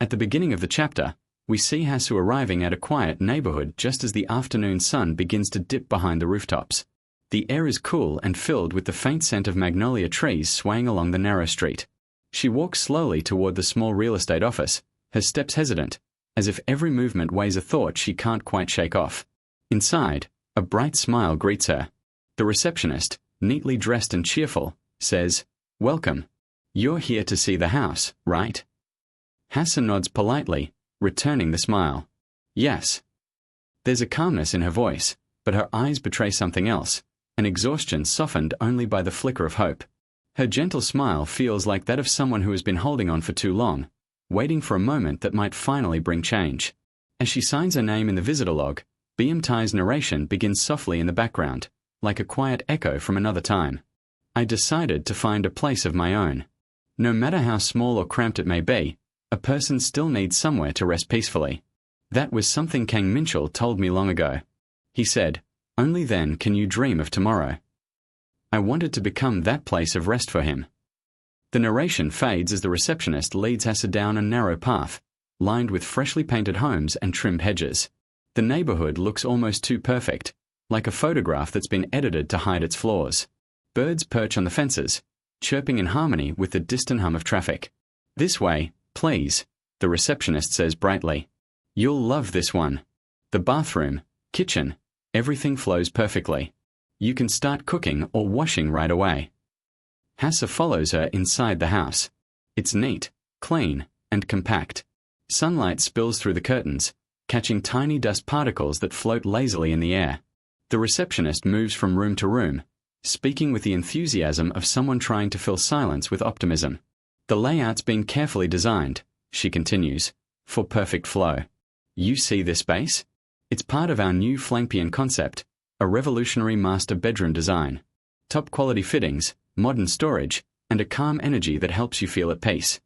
At the beginning of the chapter, we see Hasu arriving at a quiet neighborhood just as the afternoon sun begins to dip behind the rooftops. The air is cool and filled with the faint scent of magnolia trees swaying along the narrow street. She walks slowly toward the small real estate office, her steps hesitant, as if every movement weighs a thought she can't quite shake off. Inside, a bright smile greets her. The receptionist, neatly dressed and cheerful, says, "Welcome. You're here to see the house, right?" Hasu nods politely, returning the smile. "Yes." There's a calmness in her voice, but her eyes betray something else, an exhaustion softened only by the flicker of hope. Her gentle smile feels like that of someone who has been holding on for too long, waiting for a moment that might finally bring change. As she signs her name in the visitor log, BMT's narration begins softly in the background, like a quiet echo from another time. "I decided to find a place of my own. No matter how small or cramped it may be, a person still needs somewhere to rest peacefully. That was something Kang Minchul told me long ago. He said, 'Only then can you dream of tomorrow.' I wanted to become that place of rest for him." The narration fades as the receptionist leads Hasu down a narrow path, lined with freshly painted homes and trimmed hedges. The neighborhood looks almost too perfect, like a photograph that's been edited to hide its flaws. Birds perch on the fences, chirping in harmony with the distant hum of traffic. "This way, please," the receptionist says brightly. "You'll love this one. The bathroom, kitchen, everything flows perfectly. You can start cooking or washing right away." Hasu follows her inside the house. It's neat, clean, and compact. Sunlight spills through the curtains, catching tiny dust particles that float lazily in the air. The receptionist moves from room to room, speaking with the enthusiasm of someone trying to fill silence with optimism. "The layout's been carefully designed," she continues, "for perfect flow. You see this space? It's part of our new Flangpian concept, a revolutionary master bedroom design. Top quality fittings, modern storage, and a calm energy that helps you feel at peace."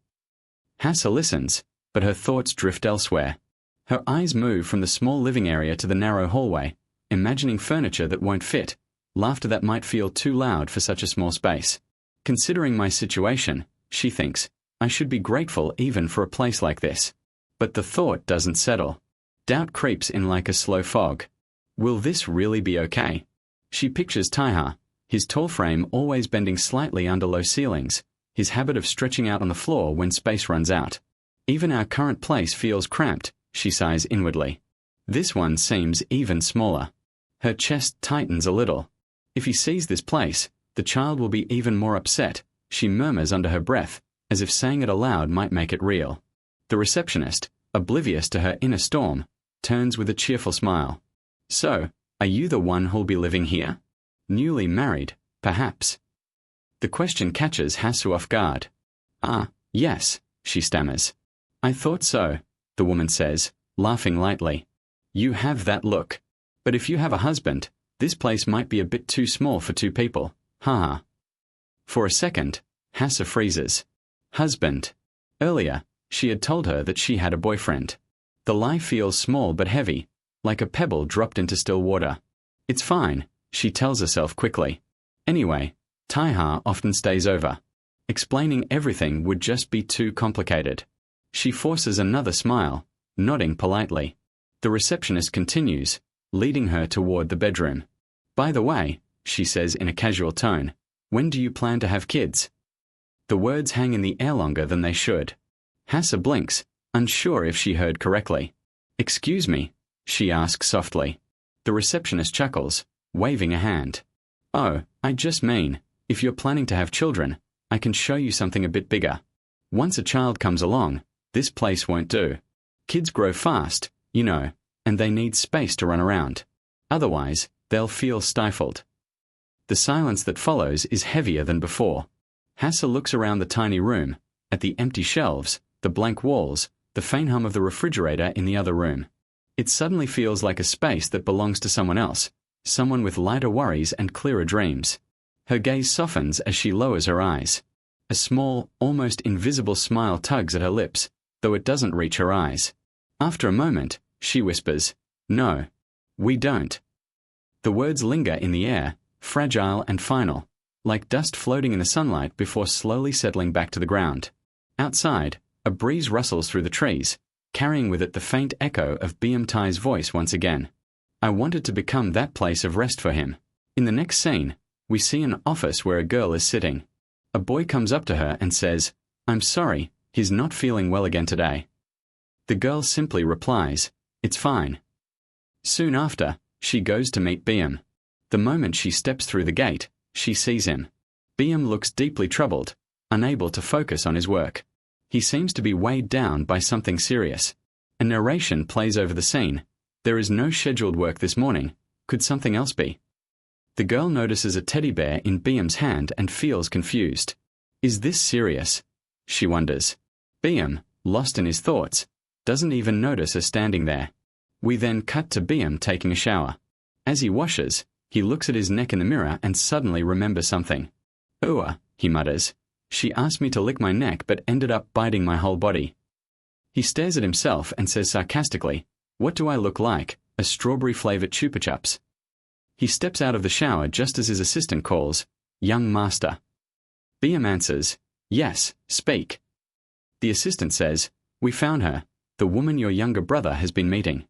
Hasu listens, but her thoughts drift elsewhere. Her eyes move from the small living area to the narrow hallway, imagining furniture that won't fit, laughter that might feel too loud for such a small space. Considering my situation, she thinks, I should be grateful even for a place like this. But the thought doesn't settle. Doubt creeps in like a slow fog. Will this really be okay? She pictures Taiha, his tall frame always bending slightly under low ceilings, his habit of stretching out on the floor when space runs out. Even our current place feels cramped, she sighs inwardly. This one seems even smaller. Her chest tightens a little. If he sees this place, the child will be even more upset, she murmurs under her breath, as if saying it aloud might make it real. The receptionist, oblivious to her inner storm, turns with a cheerful smile. "So, are you the one who'll be living here? Newly married, perhaps?" The question catches Hasu off guard. "Ah, yes," she stammers. "I thought so," the woman says, laughing lightly. "You have that look. But if you have a husband, this place might be a bit too small for two people, haha." For a second, Hasu freezes. Husband. Earlier, she had told her that she had a boyfriend. The lie feels small but heavy, like a pebble dropped into still water. It's fine, she tells herself quickly. Anyway, Taiha often stays over. Explaining everything would just be too complicated. She forces another smile, nodding politely. The receptionist continues, leading her toward the bedroom. "By the way," she says in a casual tone, "when do you plan to have kids?" The words hang in the air longer than they should. Hasu blinks, unsure if she heard correctly. "Excuse me?" she asks softly. The receptionist chuckles, waving a hand. "Oh, I just mean, if you're planning to have children, I can show you something a bit bigger. Once a child comes along, this place won't do. Kids grow fast, you know, and they need space to run around. Otherwise, they'll feel stifled." The silence that follows is heavier than before. Hasu looks around the tiny room, at the empty shelves, the blank walls, the faint hum of the refrigerator in the other room. It suddenly feels like a space that belongs to someone else, someone with lighter worries and clearer dreams. Her gaze softens as she lowers her eyes. A small, almost invisible smile tugs at her lips, though it doesn't reach her eyes. After a moment, she whispers, "No, we don't." The words linger in the air, fragile and final, like dust floating in the sunlight before slowly settling back to the ground. Outside, A breeze rustles through the trees, carrying with it the faint echo of BM Tai's voice once again. I wanted to become that place of rest for him. In the next scene, we see an office where a girl is sitting. A boy comes up to her and says, "I'm sorry, he's not feeling well again today." The girl simply replies, "It's fine." Soon after, she goes to meet BM. The moment she steps through the gate, she sees him. BM looks deeply troubled, unable to focus on his work. He seems to be weighed down by something serious. A narration plays over the scene. There is no scheduled work this morning. Could something else be? The girl notices a teddy bear in BM's hand and feels confused. Is this serious? She wonders. BM, lost in his thoughts, doesn't even notice her standing there. We then cut to BM taking a shower. As he washes, he looks at his neck in the mirror and suddenly remembers something. "Ooh," he mutters. "She asked me to lick my neck but ended up biting my whole body." He stares at himself and says sarcastically, "What do I look like, a strawberry-flavored Chupa Chups?" He steps out of the shower just as his assistant calls, "Young master." BM answers, "Yes, speak." The assistant says, "We found her, the woman your younger brother has been meeting."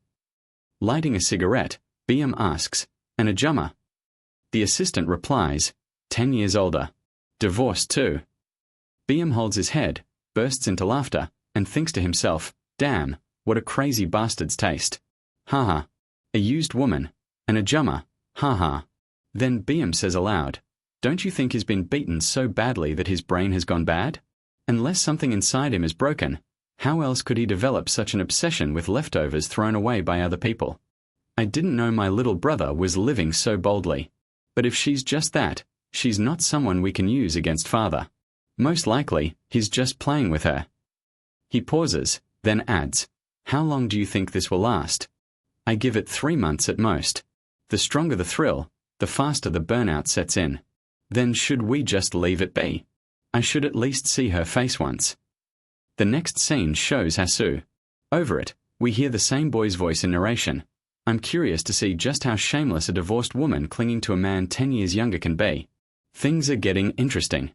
Lighting a cigarette, BM asks, "And a jumma?" The assistant replies, 10 years older. Divorced too. BM holds his head, bursts into laughter, and thinks to himself, "Damn, what a crazy bastard's taste. Haha. A used woman, and a jumma, haha." Then BM says aloud, "Don't you think he's been beaten so badly that his brain has gone bad? Unless something inside him is broken, how else could he develop such an obsession with leftovers thrown away by other people? I didn't know my little brother was living so boldly. But if she's just that, she's not someone we can use against father. Most likely, he's just playing with her." He pauses, then adds, "How long do you think this will last?" "I give it 3 months at most. The stronger the thrill, the faster the burnout sets in. Then should we just leave it be? I should at least see her face once." The next scene shows Hasu. Over it, we hear the same boy's voice in narration. I'm curious to see just how shameless a divorced woman clinging to a man 10 years younger can be. Things are getting interesting.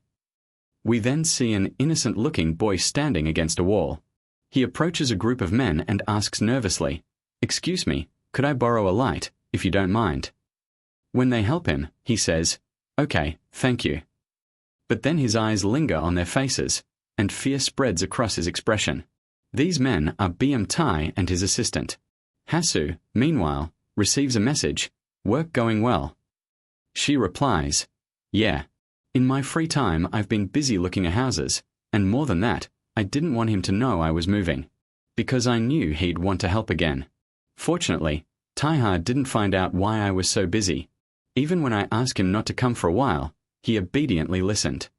We then see an innocent-looking boy standing against a wall. He approaches a group of men and asks nervously, "Excuse me, could I borrow a light, if you don't mind?" When they help him, he says, "Okay, thank you." But then his eyes linger on their faces, and fear spreads across his expression. These men are BM Tai and his assistant. Hasu, meanwhile, receives a message, "Work going well?" She replies, "Yeah. In my free time I've been busy looking at houses, and more than that, I didn't want him to know I was moving. Because I knew he'd want to help again. Fortunately, Taihar didn't find out why I was so busy. Even when I asked him not to come for a while, he obediently listened."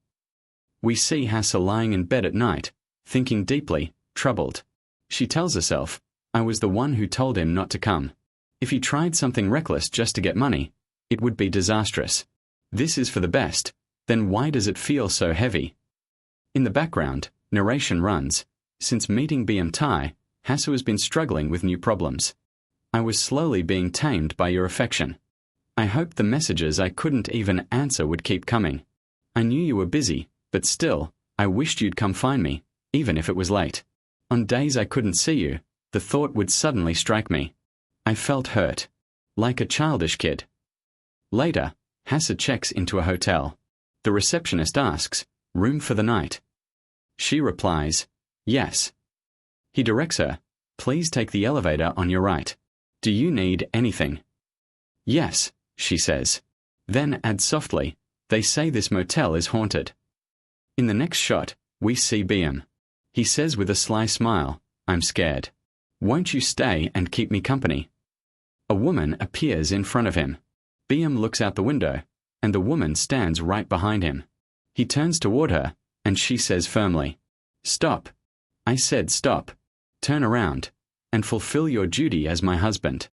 We see Hassa lying in bed at night, thinking deeply, troubled. She tells herself, "I was the one who told him not to come. If he tried something reckless just to get money, it would be disastrous. This is for the best, then why does it feel so heavy?" In the background, narration runs, "Since meeting BM Tai, Hassa has been struggling with new problems. I was slowly being tamed by your affection. I hoped the messages I couldn't even answer would keep coming. I knew you were busy, but still, I wished you'd come find me, even if it was late. On days I couldn't see you, the thought would suddenly strike me. I felt hurt. Like a childish kid." Later, Hassa checks into a hotel. The receptionist asks, "Room for the night?" She replies, "Yes." He directs her, "Please take the elevator on your right. Do you need anything?" "Yes," she says. Then adds softly, "They say this motel is haunted." In the next shot, we see BM. He says with a sly smile, "I'm scared. Won't you stay and keep me company?" A woman appears in front of him. BM looks out the window, and the woman stands right behind him. He turns toward her, and she says firmly, "Stop. I said stop. Turn around, and fulfill your duty as my husband."